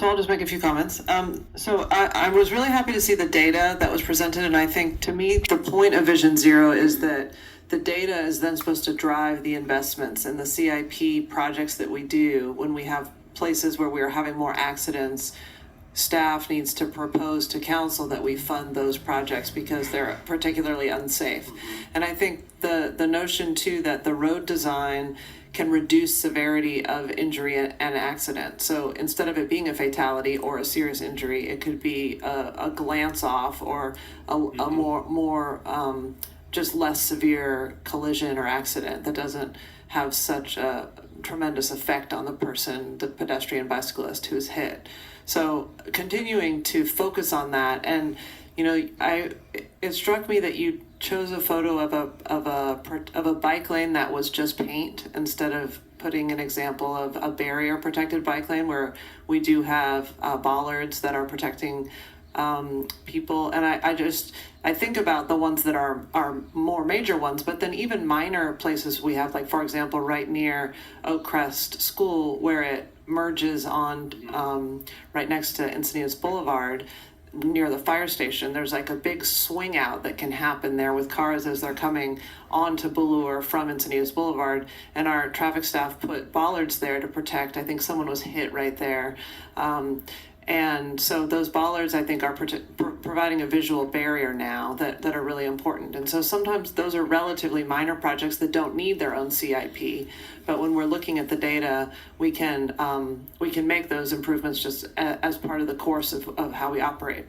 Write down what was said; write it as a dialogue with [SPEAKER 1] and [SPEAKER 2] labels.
[SPEAKER 1] So I'll just make a few comments. So I was really happy to see the data that was presented, and I think to me the point of Vision Zero is that the data is then supposed to drive the investments and the CIP projects that we do when we have places where we are having more accidents. Staff needs to propose to council that we fund those projects because they're particularly unsafe. And I think the notion too that the road design can reduce severity of injury and accident. So instead of it being a fatality or a serious injury, it could be a glance off or a more just less severe collision or accident that doesn't have such a tremendous effect on the person, the pedestrian bicyclist who's hit. So continuing to focus on that, and it struck me that you chose a photo of a bike lane that was just paint instead of putting an example of a barrier protected bike lane where we do have bollards that are protecting people. And I think about the ones that are more major ones, but then even minor places we have, like for example, right near Oakcrest School where it merges on right next to Encinitas Boulevard near the fire station. There's like a big swing out that can happen there with cars as they're coming onto Bloor from Encinitas Boulevard, and our traffic staff put bollards there to protect. I think someone was hit right there. And so those bollards, I think, are providing a visual barrier now that are really important. And so sometimes those are relatively minor projects that don't need their own CIP. But when we're looking at the data, we can make those improvements just as part of the course of how we operate.